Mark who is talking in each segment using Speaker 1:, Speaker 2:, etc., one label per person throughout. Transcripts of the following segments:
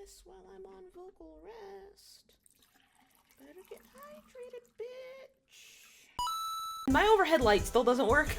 Speaker 1: this while I'm on vocal rest. Better get hydrated, bitch. My overhead light still doesn't work,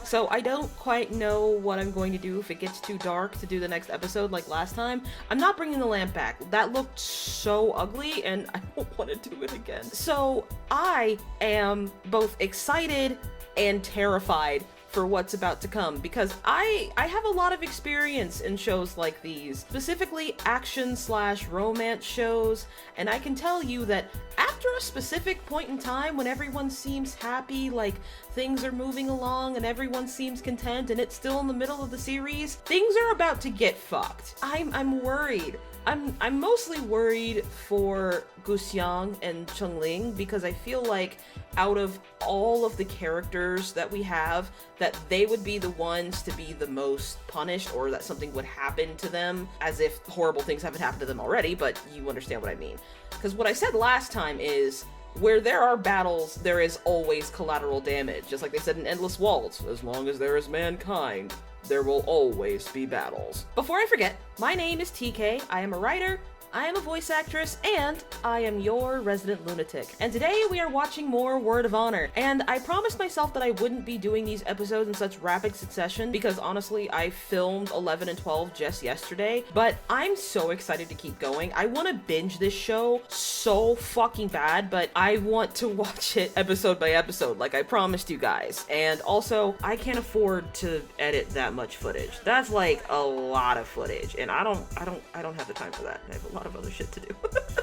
Speaker 1: so I don't quite know what I'm going to do if it gets too dark to do the next episode like last time. I'm not bringing the lamp back. That looked so ugly and I don't want to do it again. So I am both excited and terrified for what's about to come, because I have a lot of experience in shows like these, specifically action/romance shows, and I can tell you that after a specific point in time when everyone seems happy, like things are moving along and everyone seems content and it's still in the middle of the series, things are about to get fucked. I'm worried. I'm mostly worried for Guxiang and Chong Ling, because I feel like out of all of the characters that we have, that they would be the ones to be the most punished, or that something would happen to them, as if horrible things haven't happened to them already, but you understand what I mean. Because what I said last time is, where there are battles, there is always collateral damage, just like they said in Endless Waltz, as long as there is mankind, there will always be battles. Before I forget, my name is TK, I am a writer, I am a voice actress, and I am your resident lunatic. And today we are watching more Word of Honor. And I promised myself that I wouldn't be doing these episodes in such rapid succession, because honestly, I filmed 11 and 12 just yesterday, but I'm so excited to keep going. I want to binge this show so fucking bad, but I want to watch it episode by episode, like I promised you guys. And also, I can't afford to edit that much footage. That's like a lot of footage, and I don't have the time for that. I have a lot of other shit to do.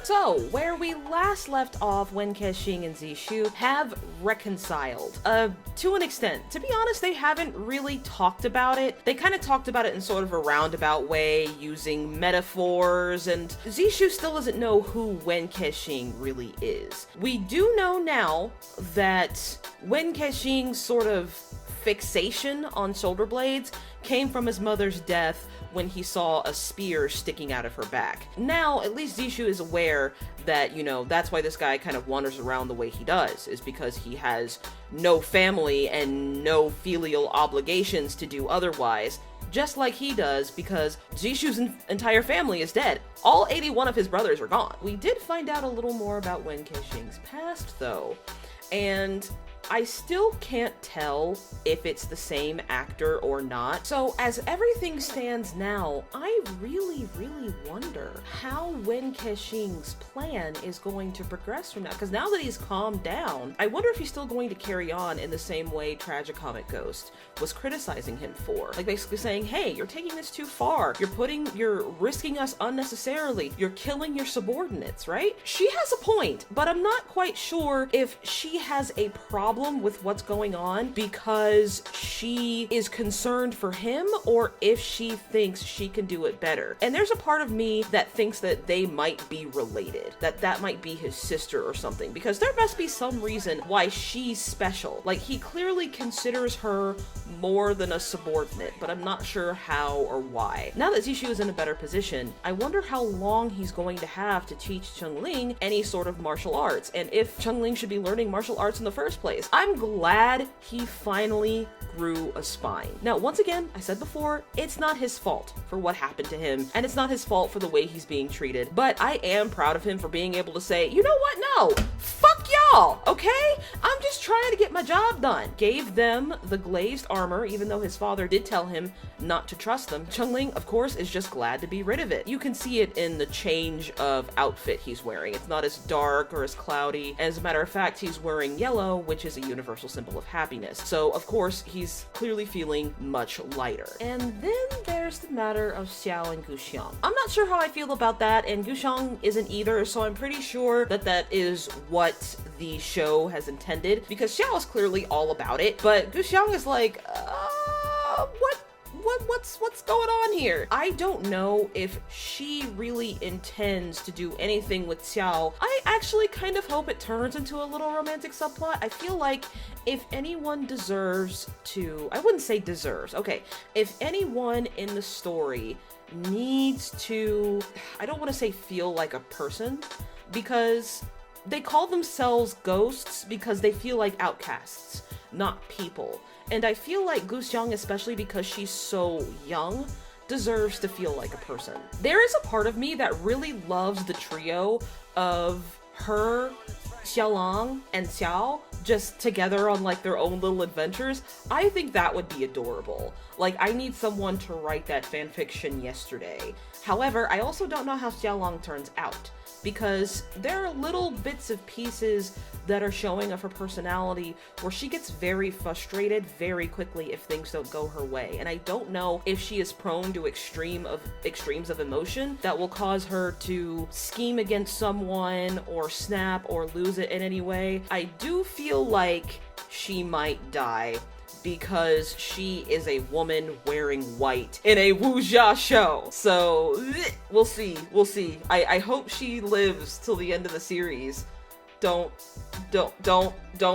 Speaker 1: So, where we last left off when Kexing and Zishu have reconciled, to an extent. To be honest, they haven't really talked about it. They kind of talked about it in sort of a roundabout way, using metaphors, and Zishu still doesn't know who Wen Kexing really is. We do know now that Wen Kexing's sort of fixation on shoulder blades came from his mother's death when he saw a spear sticking out of her back. Now, at least Zishu is aware that, you know, that's why this guy kind of wanders around the way he does, is because he has no family and no filial obligations to do otherwise, just like he does, because Zishu's entire family is dead. All 81 of his brothers are gone. We did find out a little more about Wen Kexing's past, though, and I still can't tell if it's the same actor or not. So as everything stands now, I really wonder how Wen Kexing's plan is going to progress from now. Because now that he's calmed down, I wonder if he's still going to carry on in the same way Tragicomic Ghost was criticizing him for. Like basically saying, hey, you're taking this too far. You're risking us unnecessarily. You're killing your subordinates, right? She has a point, but I'm not quite sure if she has a problem with what's going on because she is concerned for him, or if she thinks she can do it better. And there's a part of me that thinks that they might be related, that might be his sister or something, because there must be some reason why she's special. Like, he clearly considers her more than a subordinate, but I'm not sure how or why. Now that Zishu is in a better position, I wonder how long he's going to have to teach Chong Ling any sort of martial arts, and if Chong Ling should be learning martial arts in the first place. I'm glad he finally grew a spine. Now, once again, I said before, it's not his fault for what happened to him, and it's not his fault for the way he's being treated, but I am proud of him for being able to say, you know what, no, fuck y'all, okay? I'm just trying to get my job done. Gave them the glazed armor, even though his father did tell him not to trust them. Chong Ling, of course, is just glad to be rid of it. You can see it in the change of outfit he's wearing. It's not as dark or as cloudy. As a matter of fact, he's wearing yellow, which is a universal symbol of happiness. So, of course, he's clearly feeling much lighter. And then there's the matter of Xiao and Guxiang. I'm not sure how I feel about that, and Guxiang isn't either, so I'm pretty sure that that is what the show has intended, because Xiao is clearly all about it, but Guxiang is like, what's going on here? I don't know if she really intends to do anything with Xiao. I actually kind of hope it turns into a little romantic subplot. I feel like if anyone deserves to, I wouldn't say deserves, okay, if anyone in the story needs to, I don't want to say feel like a person, because they call themselves ghosts because they feel like outcasts, not people. And I feel like Guxiang, especially because she's so young, deserves to feel like a person. There is a part of me that really loves the trio of her, Xiaolang, and Xiao just together on like their own little adventures. I think that would be adorable. Like, I need someone to write that fanfiction yesterday. However, I also don't know how Xiaolang turns out, because there are little bits of pieces that are showing of her personality where she gets very frustrated very quickly if things don't go her way. And I don't know if she is prone to extremes of emotion that will cause her to scheme against someone or snap or lose it in any way. I do feel like she might die because she is a woman wearing white in a wuxia show. So, we'll see. I hope she lives till the end of the series. Don't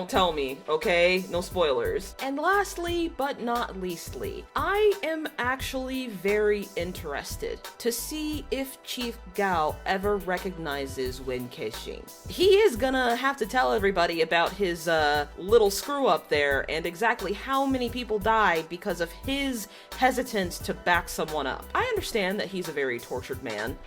Speaker 1: tell me, okay? No spoilers. And lastly, but not leastly, I am actually very interested to see if Chief Gao ever recognizes Wen Kexing. He is gonna have to tell everybody about his little screw up there and exactly how many people died because of his hesitance to back someone up. I understand that he's a very tortured man,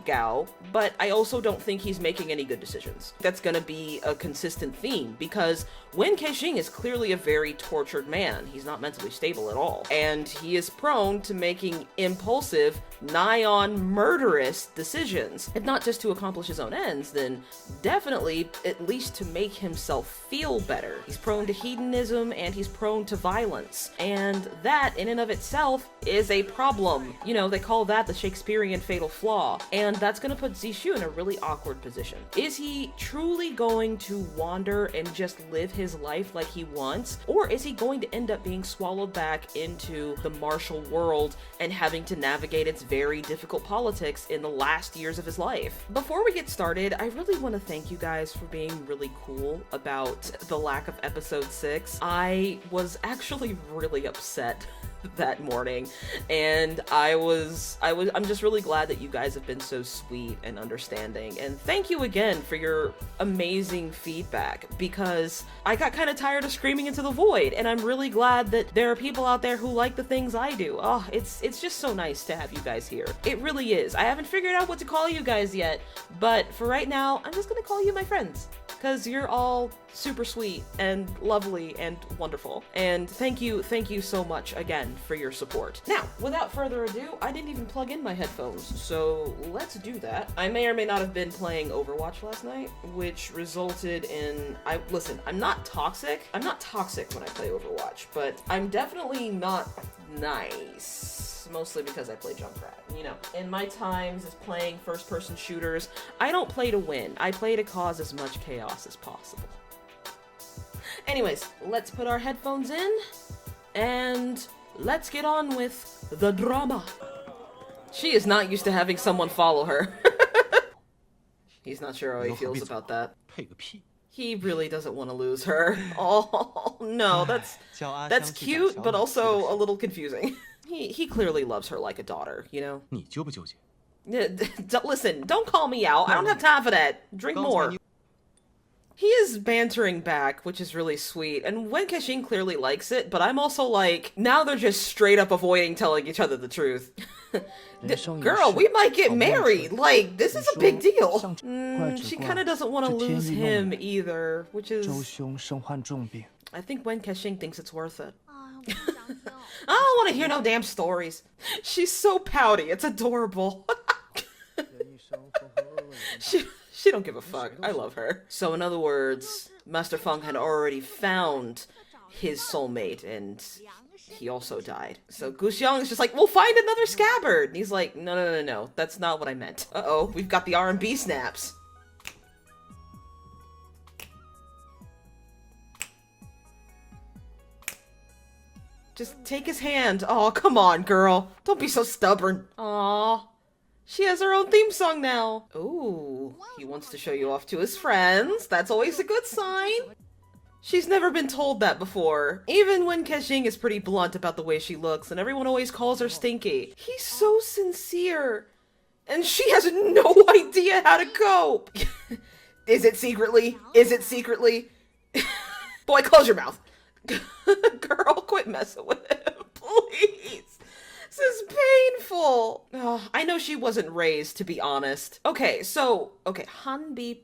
Speaker 1: Gao, but I also don't think he's making any good decisions. That's gonna be a consistent theme, because Wen Kexing is clearly a very tortured man. He's not mentally stable at all, and he is prone to making impulsive, nigh-on murderous decisions. If not just to accomplish his own ends, then definitely at least to make himself feel better. He's prone to hedonism, and he's prone to violence, and that in and of itself is a problem. You know, they call that the Shakespearean fatal flaw, and that's gonna put Zishu in a really awkward position. Is he truly going to wander and just live his life like he wants, or is he going to end up being swallowed back into the martial world and having to navigate its very difficult politics in the last years of his life? Before we get started, I really want to thank you guys for being really cool about the lack of episode 6. I was actually really upset that morning, and I'm just really glad that you guys have been so sweet and understanding, and thank you again for your amazing feedback, because I got kind of tired of screaming into the void, and I'm really glad that there are people out there who like the things I do. Oh, it's just so nice to have you guys here. It really is. I haven't figured out what to call you guys yet, but for right now, I'm just gonna call you my friends, because you're all super sweet and lovely and wonderful. And thank you so much again for your support. Now, without further ado, I didn't even plug in my headphones, so let's do that. I may or may not have been playing Overwatch last night, which resulted in... Listen, I'm not toxic. I'm not toxic when I play Overwatch, but I'm definitely not nice. Mostly because I play Junkrat. You know, in my times as playing first-person shooters, I don't play to win. I play to cause as much chaos as possible. Anyways, let's put our headphones in, and let's get on with the drama. She is not used to having someone follow her. He's not sure how he feels about that. He really doesn't want to lose her. Oh, no, that's cute, but also a little confusing. He clearly loves her like a daughter, you know? Listen, don't call me out. I don't have time for that. Drink more. He is bantering back, which is really sweet, and Wen Kexing clearly likes it, but I'm also like, now they're just straight up avoiding telling each other the truth. Girl, we might get married. Like, this is a big deal. She kind of doesn't want to lose him either, which is... I think Wen Kexing thinks it's worth it. I don't want to hear no damn stories. She's so pouty. It's adorable. She don't give a fuck. I love her. So in other words, Master Feng had already found his soulmate, and he also died. So Gu Xiang is just like, we'll find another scabbard. And he's like, no. That's not what I meant. Uh-oh, we've got the R&B snaps. Just take his hand. Oh, come on, girl. Don't be so stubborn. Aw. She has her own theme song now. Ooh, he wants to show you off to his friends. That's always a good sign. She's never been told that before. Even when Kexing is pretty blunt about the way she looks, and everyone always calls her stinky. He's so sincere. And she has no idea how to cope. Is it secretly? Is it secretly? Boy, close your mouth. Girl, quit messing with him, please. This is painful. Oh, I know she wasn't raised, to be honest. Okay, Hanbi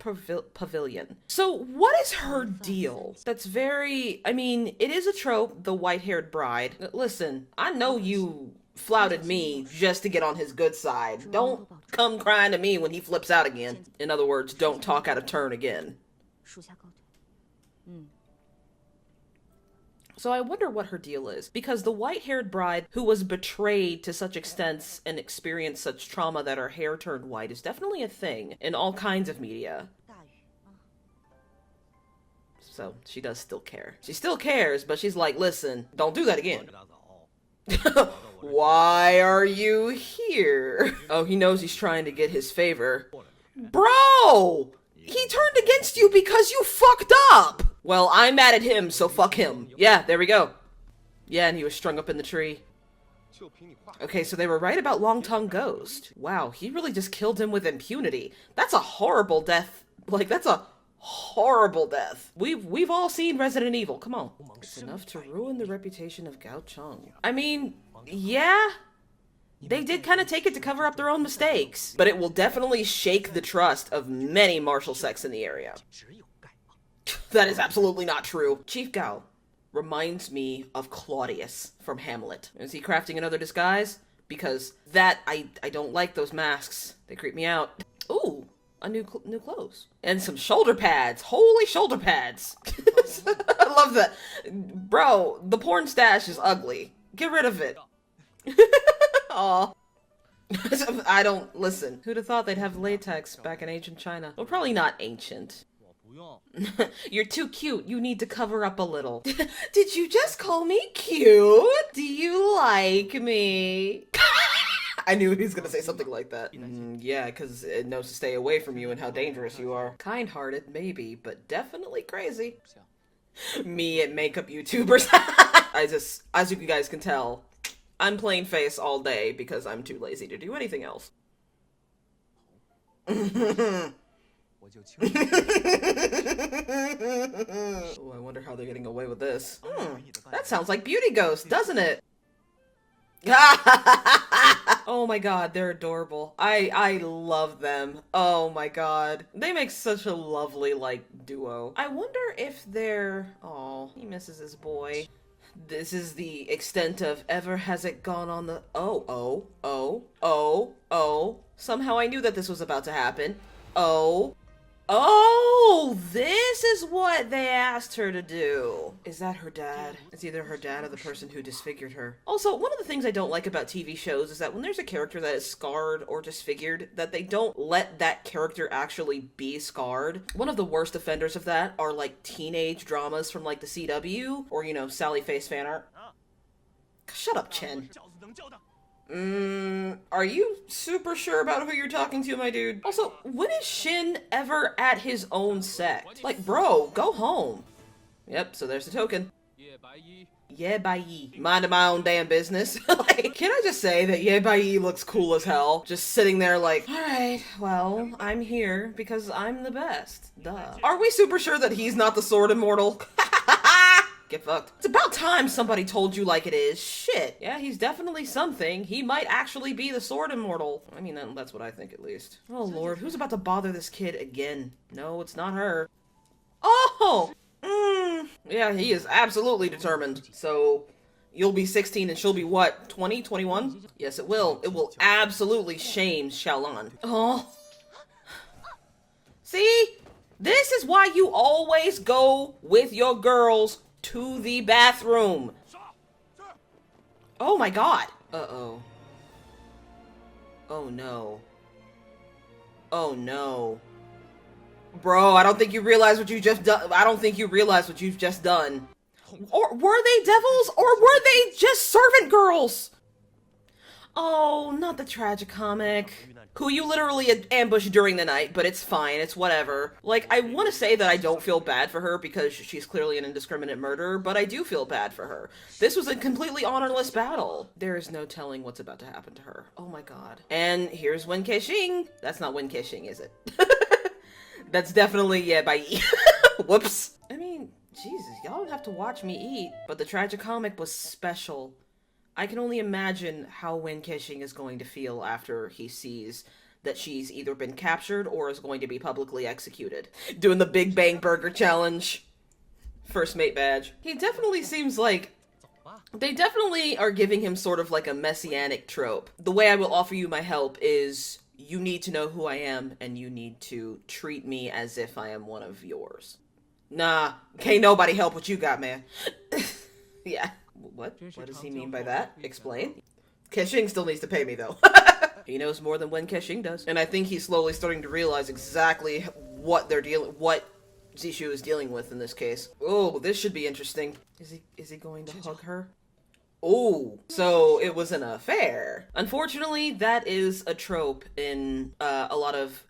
Speaker 1: Pavilion. So what is her deal? That's very, I mean, it is a trope, the white-haired bride. Listen, I know you flouted me just to get on his good side. Don't come crying to me when he flips out again. In other words, don't talk out of turn again. So I wonder what her deal is, because the white-haired bride who was betrayed to such extents and experienced such trauma that her hair turned white is definitely a thing in all kinds of media. So she does still care. She still cares, but she's like, listen, don't do that again. Why are you here? Oh, he knows he's trying to get his favor. Bro! He turned against you because you fucked up! Well, I'm mad at him, so fuck him. Yeah, there we go. Yeah, and he was strung up in the tree. Okay, so they were right about Long Tongue Ghost. Wow, he really just killed him with impunity. That's a horrible death. Like, that's a horrible death. We've all seen Resident Evil. Come on. It's enough to ruin the reputation of Gao Cheng. I mean, yeah. They did kind of take it to cover up their own mistakes. But it will definitely shake the trust of many martial sects in the area. That is absolutely not true. Chief Gao reminds me of Claudius from Hamlet. Is he crafting another disguise? Because that, I don't like those masks. They creep me out. Ooh, a new clothes. And some shoulder pads. Holy shoulder pads. I love that. Bro, the porn stash is ugly. Get rid of it. Aw. I don't, listen. Who'd have thought they'd have latex back in ancient China? Well, probably not ancient. You're too cute. You need to cover up a little. Did you just call me cute? Do you like me? I knew he was gonna say something like that. Yeah, because it knows to stay away from you and how dangerous you are. Kind-hearted, maybe, but definitely crazy. Me and makeup YouTubers. As you guys can tell, I'm plain face all day because I'm too lazy to do anything else. Oh, I wonder how they're getting away with this. That sounds like Beauty Ghost, doesn't it? Oh my god, they're adorable. I love them. Oh my god. They make such a lovely, like, duo. I wonder if they're... Oh, he misses his boy. This is the extent of ever has it gone on the... Oh. Somehow I knew that this was about to happen. Oh, this is what they asked her to do. Is that her dad? It's either her dad or the person who disfigured her. Also, one of the things I don't like about TV shows is that when there's a character that is scarred or disfigured, that they don't let that character actually be scarred. One of the worst offenders of that are like teenage dramas from like the CW or, you know, Sally Face fan art. Shut up, Chen. Are you super sure about who you're talking to, my dude? Also, when is Shin ever at his own sect? Like, bro, go home. Yep, so there's the token. Yeah, bye. Minding my own damn business. Like, can I just say that yeah, bye looks cool as hell? Just sitting there like, alright, well, I'm here because I'm the best. Duh. Are we super sure that he's not the Sword Immortal? Get fucked. It's about time somebody told you like it is. Shit. Yeah, he's definitely something. He might actually be the Sword Immortal. I mean, that's what I think at least. Oh lord, who's about to bother this kid again? No, it's not her. Oh! Yeah, he is absolutely determined. So, you'll be 16 and she'll be what, 20, 21? Yes, it will. It will absolutely shame Xiaolan. Oh. See? This is why you always go with your girls to the bathroom. Oh my god. Uh-oh. Oh no. Oh no. Bro, I don't think you realize what you just done. I don't think you realize what you've just done. Or were they devils? Or were they just servant girls? Oh, not the tragicomic. Who you literally ambushed during the night, but it's fine, it's whatever. Like, I want to say that I don't feel bad for her because she's clearly an indiscriminate murderer, but I do feel bad for her. This was a completely honorless battle. There is no telling what's about to happen to her. Oh my god. And here's Wen Kexing. That's not Wen Kexing, is it? That's definitely, yeah, bye. Whoops. I mean, Jesus, y'all don't have to watch me eat, but the tragicomic was special. I can only imagine how Wen Kexing is going to feel after he sees that she's either been captured or is going to be publicly executed. Doing the Big Bang Burger Challenge. First mate badge. He definitely seems like... They definitely are giving him sort of like a messianic trope. The way I will offer you my help is you need to know who I am and you need to treat me as if I am one of yours. Nah, can't nobody help what you got, man. Yeah. What does he mean by that? Explain. Kexing still needs to pay me, though. He knows more than Wen Kexing does. And I think he's slowly starting to realize exactly what Zishu is dealing with in this case. Oh, this should be interesting. Is he going to hug her? Oh, so it was an affair. Unfortunately, that is a trope in a lot of,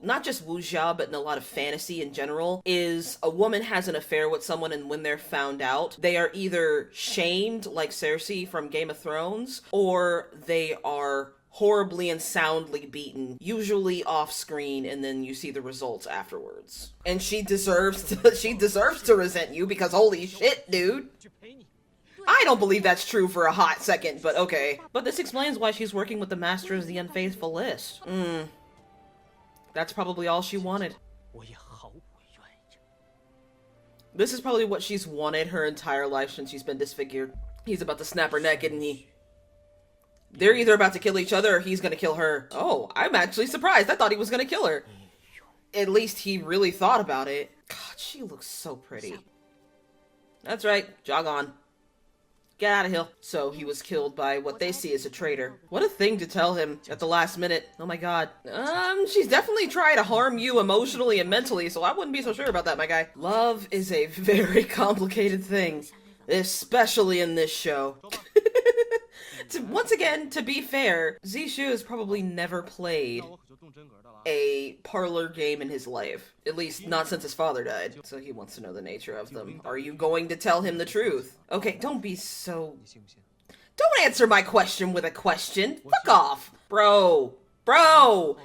Speaker 1: not just wuxia, but in a lot of fantasy in general, is a woman has an affair with someone and when they're found out, they are either shamed, like Cersei from Game of Thrones, or they are horribly and soundly beaten, usually off screen, and then you see the results afterwards. And she deserves to resent you because holy shit, dude. I don't believe that's true for a hot second, but okay. But this explains why she's working with the Master of the Unfaithful list. That's probably all she wanted. This is probably what she's wanted her entire life since she's been disfigured. He's about to snap her neck, isn't he? They're either about to kill each other or he's gonna kill her. Oh, I'm actually surprised. I thought he was gonna kill her. At least he really thought about it. God, she looks so pretty. That's right. Jog on. Get out of here. So he was killed by what they see as a traitor. What a thing to tell him at the last minute. Oh my god. She's definitely trying to harm you emotionally and mentally, so I wouldn't be so sure about that, my guy. Love is a very complicated thing, especially in this show. Once again, to be fair, Zishu has probably never played a parlor game in his life. At least not since his father died. So he wants to know the nature of them. Are you going to tell him the truth? Okay, don't be so... Don't answer my question with a question. Fuck off. Bro,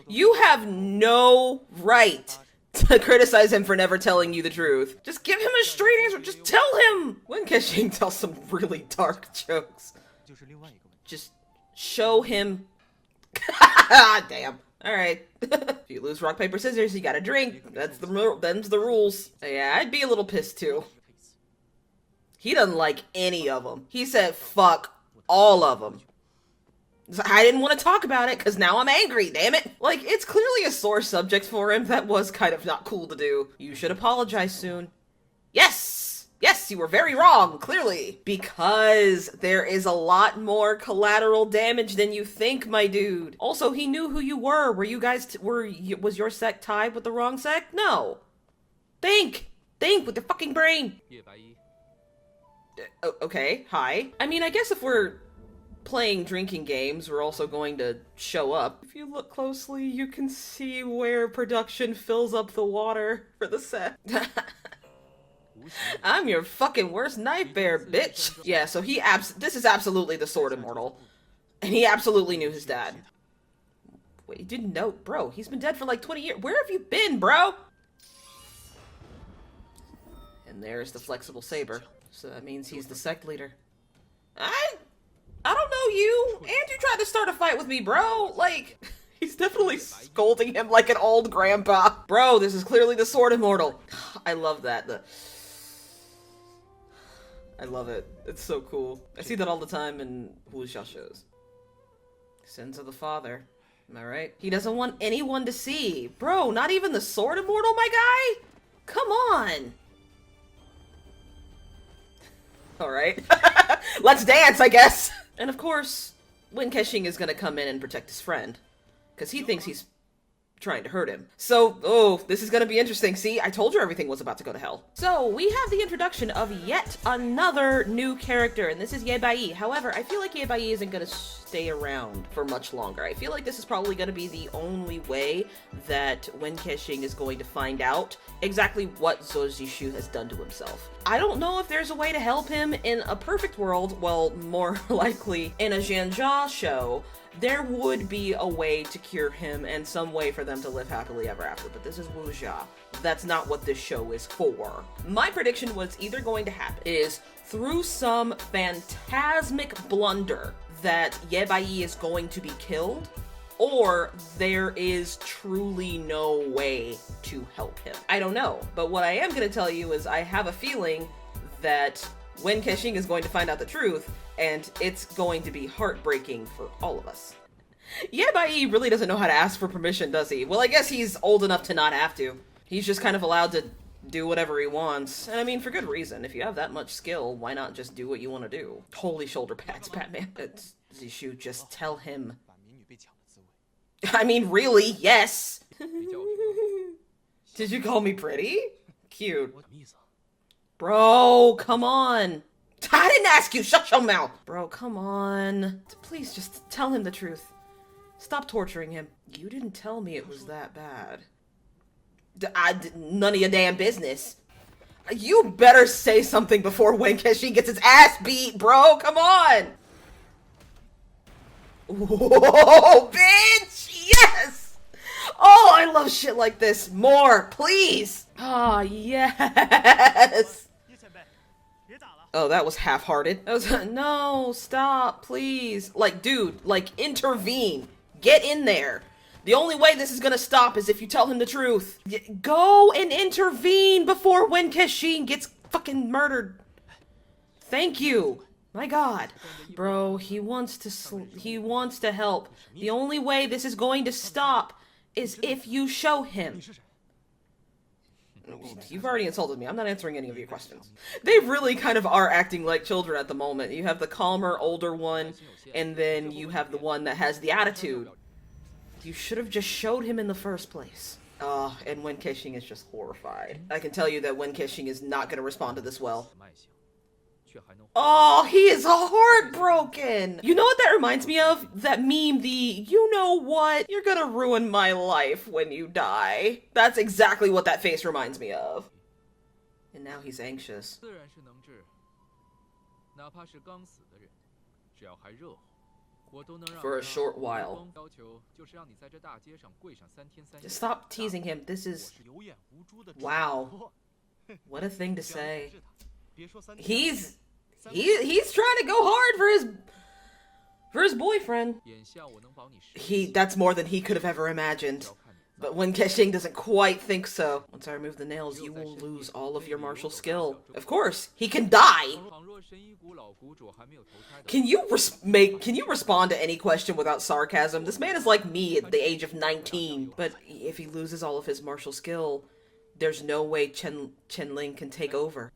Speaker 1: you have no right to criticize him for never telling you the truth. Just give him a straight answer. Just tell him. Wen Kexing tells some really dark jokes. Just show him. Damn. Alright. If you lose rock, paper, scissors, you gotta drink. Them's the rules. Yeah, I'd be a little pissed too. He doesn't like any of them. He said fuck all of them. I didn't want to talk about it because now I'm angry, damn it. Like, it's clearly a sore subject for him. That was kind of not cool to do. You should apologize soon. Yes! Yes, you were very wrong, clearly. Because there is a lot more collateral damage than you think, my dude. Also, he knew who you were. Were you guys, was your sect tied with the wrong sect? No. Think with your fucking brain. Okay, hi. I mean, I guess if we're playing drinking games, we're also going to show up. If you look closely, you can see where production fills up the water for the set. I'm your fucking worst nightmare, bitch. Yeah, so this is absolutely the Sword Immortal. And he absolutely knew his dad. Wait, you didn't know? Bro, he's been dead for like 20 years. Where have you been, bro? And there's the flexible saber. So that means he's the sect leader. I don't know you. And you tried to start a fight with me, bro. Like, he's definitely scolding him like an old grandpa. Bro, this is clearly the Sword Immortal. I love that. I love it. It's so cool. I see that all the time in wuxia shows. Sins of the father. Am I right? He doesn't want anyone to see. Bro, not even the Sword Immortal, my guy? Come on. Alright. Let's dance, I guess. And of course, Wen Kexing is gonna come in and protect his friend. Because he thinks he's trying to hurt him. So, oh, this is gonna be interesting. See, I told you everything was about to go to hell. So, we have the introduction of yet another new character, and this is Ye Bai. However, I feel like Ye Bai isn't gonna stay around for much longer. I feel like this is probably gonna be the only way that Wen Kexing is going to find out exactly what Zishu has done to himself. I don't know if there's a way to help him in a perfect world, well, more likely in a Zhanjia show. there would be a way to cure him and some way for them to live happily ever after, but this is wuxia. That's not what this show is for. My prediction was either going to happen is through some phantasmic blunder that Ye Bai is going to be killed, or there is truly no way to help him. I don't know, but what I am going to tell you is I have a feeling that Wen Kexing is going to find out the truth, and it's going to be heartbreaking for all of us. Ye Bai really doesn't know how to ask for permission, does he? Well, I guess he's old enough to not have to. He's just kind of allowed to do whatever he wants. And I mean, for good reason. If you have that much skill, why not just do what you want to do? Holy shoulder pads, Batman. Zishu, just tell him. I mean, really, yes. Did you call me pretty? Cute. Bro, come on. I didn't ask you, shut your mouth. Bro, come on. Please just tell him the truth. Stop torturing him. You didn't tell me it was that bad. None of your damn business. You better say something before Wen Kexing gets his ass beat, bro. Come on. Whoa, bitch. Yes. Oh, I love shit like this. More, please. Ah, yes. Oh, that was half-hearted. No, stop, please. Like, dude, like, intervene. Get in there. The only way this is gonna stop is if you tell him the truth. Go and intervene before Wen Kexing gets fucking murdered. Thank you. My god. Bro, he wants to help. The only way this is going to stop is if you show him. You've already insulted me. I'm not answering any of your questions. They really kind of are acting like children at the moment. You have the calmer, older one, and then you have the one that has the attitude. You should have just showed him in the first place. And Wen Kexing is just horrified. I can tell you that Wen Kexing is not going to respond to this well. Oh, he is heartbroken! You know what that reminds me of? That meme, you know what? You're gonna ruin my life when you die. That's exactly what that face reminds me of. And now he's anxious. For a short while. Just stop teasing him. This is... Wow. What a thing to say. He's trying to go hard for his boyfriend. That's more than he could have ever imagined. But Wen Kexing doesn't quite think so. Once I remove the nails, you will lose all of your martial skill. Of course, he can die. Can you respond to any question without sarcasm? This man is like me at the age of 19. But if he loses all of his martial skill, there's no way Chong Ling can take over.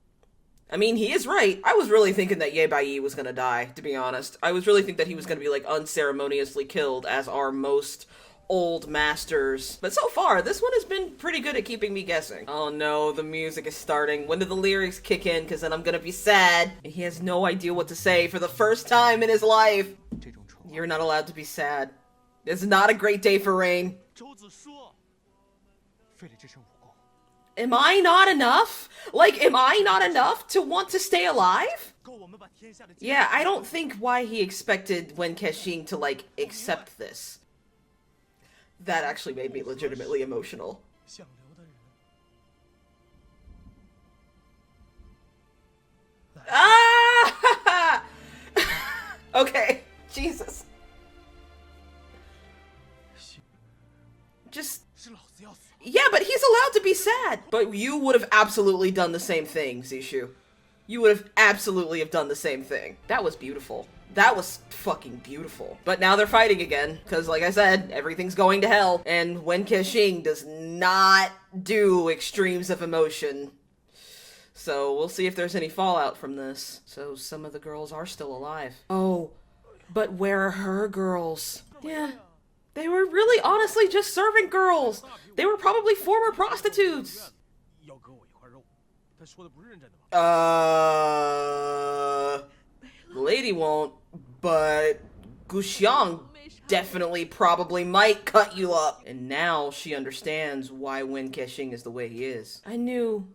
Speaker 1: I mean, he is right. I was really thinking that Ye Bai was gonna die, to be honest. I was really thinking that he was gonna be, like, unceremoniously killed, as are most old masters. But so far, this one has been pretty good at keeping me guessing. Oh no, the music is starting. When do the lyrics kick in? Because then I'm gonna be sad. He has no idea what to say for the first time in his life. You're not allowed to be sad. It's not a great day for Rain. Am I not enough? Like, am I not enough to want to stay alive? Yeah, I don't think why he expected Wen Kexing to, like, accept this. That actually made me legitimately emotional. Ah! Okay, Jesus. Just... Yeah, but he's allowed to be sad. But you would have absolutely done the same thing, Zishu. You would have absolutely have done the same thing. That was beautiful. That was fucking beautiful. But now they're fighting again, because like I said, everything's going to hell. And Wen Kexing does not do extremes of emotion. So we'll see if there's any fallout from this. So some of the girls are still alive. Oh, but where are her girls? Yeah. They were really honestly just servant girls. They were probably former prostitutes. The lady won't, but Guxiang definitely probably might cut you up. And now she understands why Wen Kexing is the way he is. I knew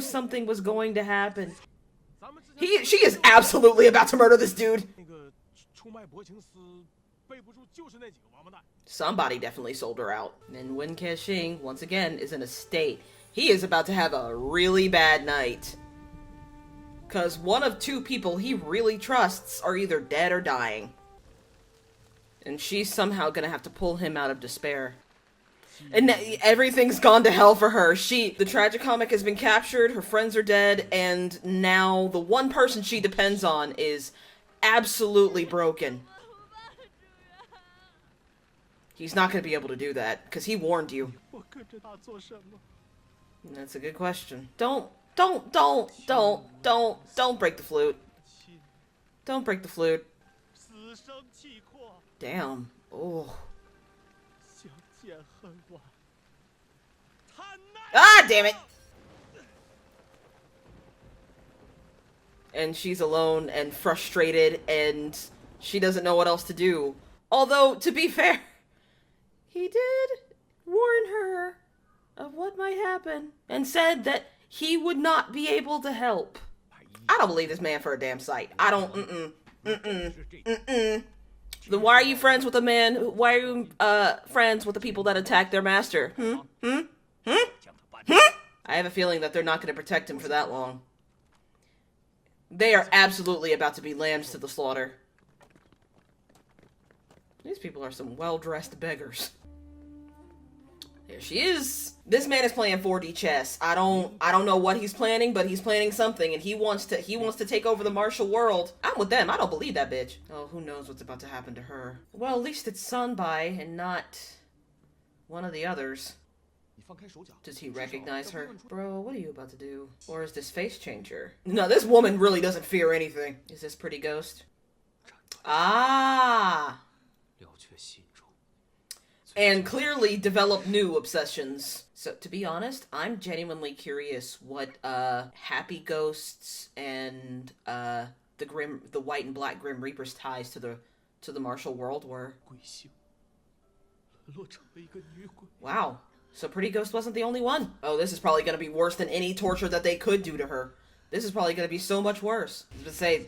Speaker 1: something was going to happen. She is absolutely about to murder this dude. Somebody definitely sold her out. And Wen Kexing, once again, is in a state. He is about to have a really bad night. Because one of two people he really trusts are either dead or dying. And she's somehow gonna have to pull him out of despair. And everything's gone to hell for her. The tragicomic has been captured, her friends are dead, and now the one person she depends on is absolutely broken. He's not going to be able to do that, because he warned you. That's a good question. Don't break the flute. Don't break the flute. Damn. Oh. Ah, damn it! And she's alone and frustrated, and she doesn't know what else to do. Although, to be fair, he did warn her of what might happen, and said that he would not be able to help. I don't believe this man for a damn sight. I don't, Then why are you friends with a man? Why are you, friends with the people that attack their master? I have a feeling that they're not going to protect him for that long. They are absolutely about to be lambs to the slaughter. These people are some well-dressed beggars. There she is. This man is playing 4D chess. I don't know what he's planning, but he's planning something, and he wants to take over the martial world. I'm with them. I don't believe that bitch. Oh, who knows what's about to happen to her. Well, at least it's Sanbai and not one of the others. Does he recognize her? Bro, what are you about to do? Or is this face changer? No, this woman really doesn't fear anything. Is this pretty ghost? Ah! And clearly develop new obsessions. So, to be honest, I'm genuinely curious what, Happy Ghosts and, the White and Black Grim Reaper's ties to the martial world were. Wow. So Pretty Ghost wasn't the only one. Oh, this is probably going to be worse than any torture that they could do to her. This is probably going to be so much worse. I was going to say,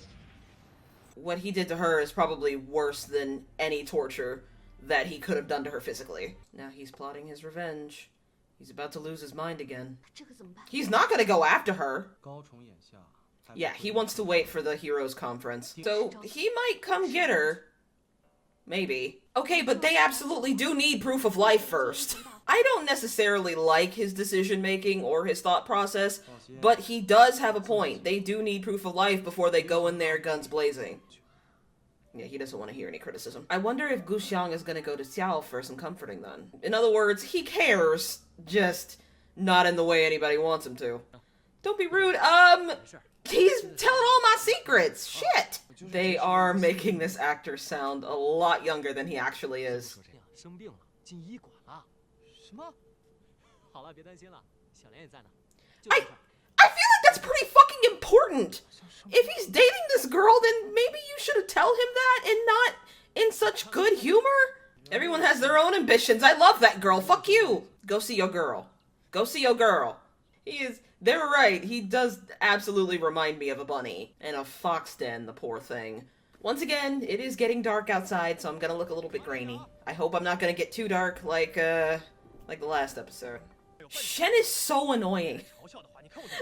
Speaker 1: what he did to her is probably worse than any torture that he could have done to her physically. Now he's plotting his revenge. He's about to lose his mind again. He's not going to go after her. Yeah, he wants to wait for the heroes conference. So he might come get her. Maybe. Okay, but they absolutely do need proof of life first. I don't necessarily like his decision-making or his thought process, but he does have a point. They do need proof of life before they go in there guns blazing. Yeah, he doesn't want to hear any criticism. I wonder if Gu Xiang is going to go to Xiao for some comforting then. In other words, he cares, just not in the way anybody wants him to. Don't be rude. He's telling all my secrets. Shit! They are making this actor sound a lot younger than he actually is. I feel like that's pretty fucking important. If he's dating this girl, then maybe you should tell him that and not in such good humor. Everyone has their own ambitions. I love that girl. Fuck you. Go see your girl. Go see your girl. They're right. He does absolutely remind me of a bunny. And a fox den, the poor thing. Once again, it is getting dark outside, so I'm gonna look a little bit grainy. I hope I'm not gonna get too dark like the last episode. Shen is so annoying.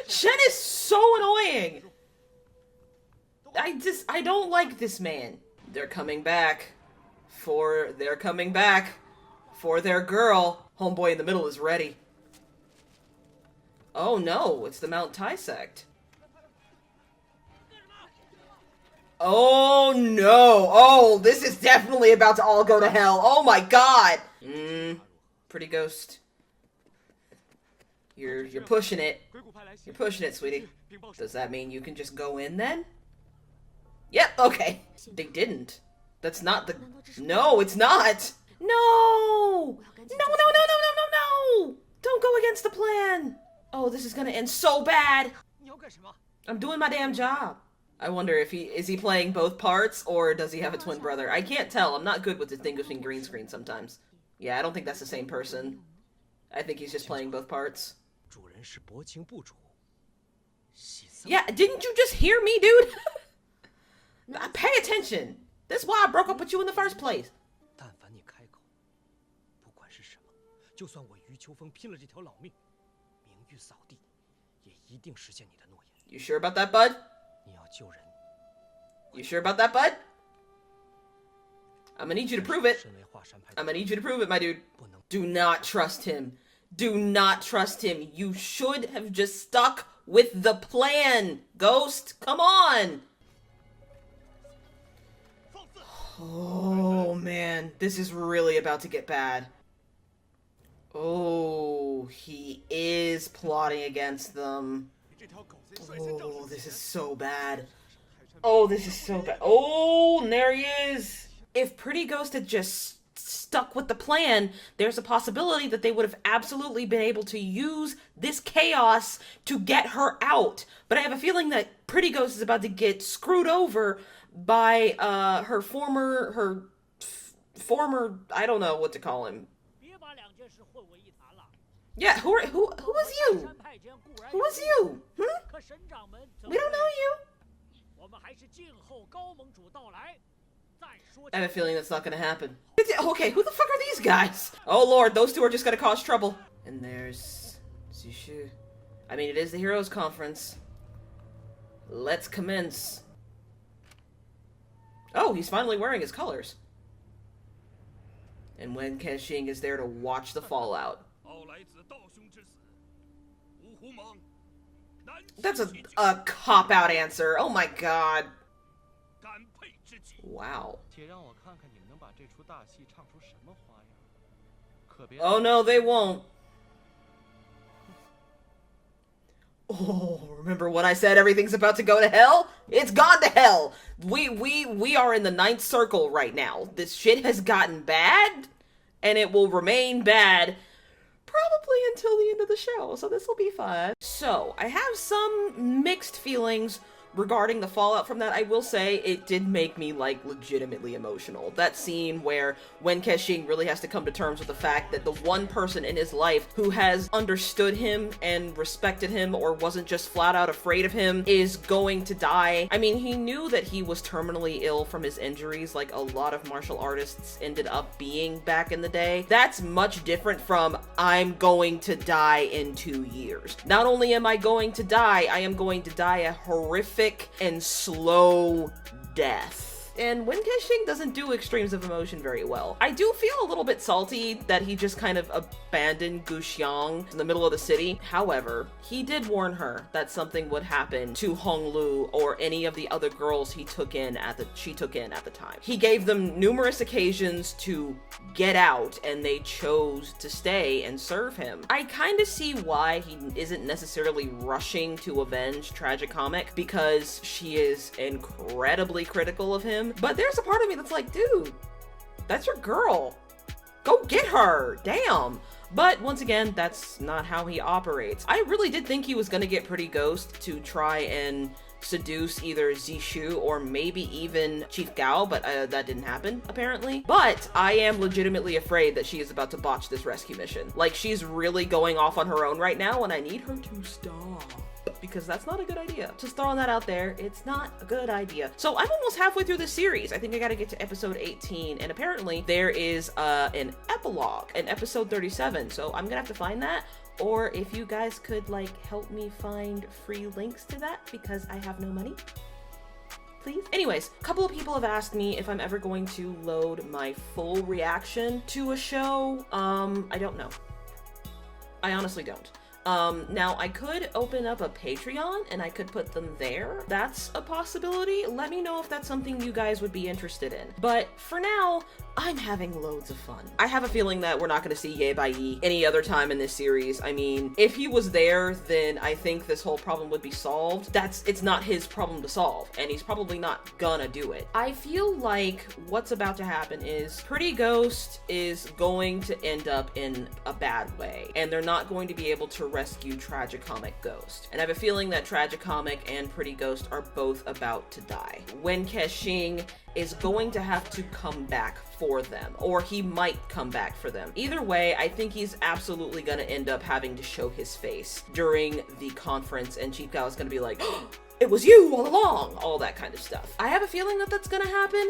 Speaker 1: Shen is so annoying! I don't like this man. They're coming back for their girl. Homeboy in the middle is ready. Oh no, it's the Mount Tai sect. Oh no, oh, this is definitely about to all go to hell. Oh my god! Pretty ghost. You're pushing it. You're pushing it, sweetie. Does that mean you can just go in then? Yep, okay. They didn't. That's not the... No, it's not! No! No, no, no, no, no, no, no! Don't go against the plan! Oh, this is gonna end so bad! I'm doing my damn job. I wonder if is he playing both parts, or does he have a twin brother? I can't tell. I'm not good with distinguishing green screen sometimes. Yeah, I don't think that's the same person. I think he's just playing both parts. Yeah, didn't you just hear me, dude? Pay attention. This is why I broke up with you in the first place.
Speaker 2: 但凡你开口，不管是什么，就算我余秋风拼了这条老命，名誉扫地，也一定实现你的诺言。
Speaker 1: You sure about that, bud?
Speaker 2: 你要救人。
Speaker 1: You sure about that, bud? I'm gonna need you to prove it. I'm gonna need you to prove it, my dude. Do not trust him. Do not trust him. You should have just stuck with the plan. Ghost, come on. Oh, man. This is really about to get bad. Oh, he is plotting against them. Oh, this is so bad. Oh, this is so bad. Oh, and there he is. If Pretty Ghost had just stuck with the plan, there's a possibility that they would have absolutely been able to use this chaos to get her out. But I have a feeling that Pretty Ghost is about to get screwed over by her former, I don't know what to call him. Yeah, who was you? Who was you? We don't know you. I have a feeling that's not gonna happen. Okay, who the fuck are these guys? Oh lord, those two are just gonna cause trouble. And there's Zishu. I mean, it is the Heroes Conference. Let's commence. Oh, he's finally wearing his colors. And Wen Kexing is there to watch the fallout. That's a cop-out answer. Oh my god. Wow. Oh no, they won't. Oh, remember when I said everything's about to go to hell? It's gone to hell. We are in the 9th circle right now. This shit has gotten bad, and it will remain bad probably until the end of the show, so this will be fun. So, I have some mixed feelings regarding the fallout from that. I will say it did make me, like, legitimately emotional. That scene where Wen Kexing really has to come to terms with the fact that the one person in his life who has understood him and respected him, or wasn't just flat out afraid of him, is going to die. I mean, he knew that he was terminally ill from his injuries, like a lot of martial artists ended up being back in the day. That's much different from, I'm going to die in 2 years. Not only am I going to die, I am going to die a horrific and slow death. And Wen Kexing doesn't do extremes of emotion very well. I do feel a little bit salty that he just kind of abandoned Guxiang in the middle of the city. However, he did warn her that something would happen to Honglu or any of the other girls she took in at the time. He gave them numerous occasions to get out, and they chose to stay and serve him. I kind of see why he isn't necessarily rushing to avenge Tragicomic, because she is incredibly critical of him. But there's a part of me that's like, dude, that's your girl. Go get her. Damn. But once again, that's not how he operates. I really did think he was gonna get Pretty Ghost to try and seduce either Zishu or maybe even Chief Gao, but that didn't happen, apparently. But I am legitimately afraid that she is about to botch this rescue mission. Like, she's really going off on her own right now, and I need her to stop, because that's not a good idea. Just throwing that out there, it's not a good idea. So I'm almost halfway through this series. I think I gotta get to episode 18, and apparently there is an epilogue, an episode 37, so I'm gonna have to find that. Or if you guys could, like, help me find free links to that, because I have no money, please. Anyways, a couple of people have asked me if I'm ever going to load my full reaction to a show. I don't know. I honestly don't. Now I could open up a Patreon and I could put them there. That's a possibility. Let me know if that's something you guys would be interested in. But for now, I'm having loads of fun. I have a feeling that we're not going to see Ye Bai Yi any other time in this series. I mean, if he was there, then I think this whole problem would be solved. It's not his problem to solve, and he's probably not gonna do it. I feel like what's about to happen is Pretty Ghost is going to end up in a bad way, and they're not going to be able to rescue Tragicomic Ghost. And I have a feeling that Tragicomic and Pretty Ghost are both about to die. Wen Kexing is going to have to come back for them, or he might come back for them. Either way, I think he's absolutely gonna end up having to show his face during the conference, and Chief Gao is gonna be like, oh, it was you all along, all that kind of stuff. I have a feeling that that's gonna happen.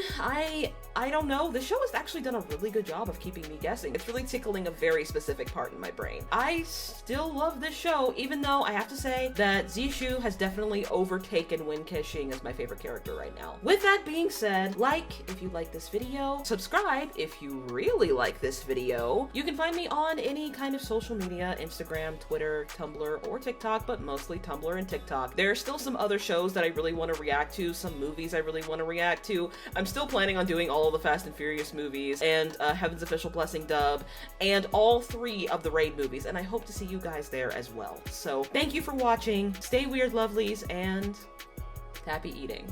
Speaker 1: I don't know. The show has actually done a really good job of keeping me guessing. It's really tickling a very specific part in my brain. I still love this show, even though I have to say that Zishu has definitely overtaken Kexing as my favorite character right now. With that being said, like if you like this video, subscribe if you really like this video. You can find me on any kind of social media, Instagram, Twitter, Tumblr, or TikTok, but mostly Tumblr and TikTok. There are still some other shows that I really want to react to, some movies I really want to react to. I'm still planning on doing all of the Fast and Furious movies, and Heaven's Official Blessing dub, and all 3 of the Raid movies, and I hope to see you guys there as well. So thank you for watching, stay weird lovelies, and happy eating.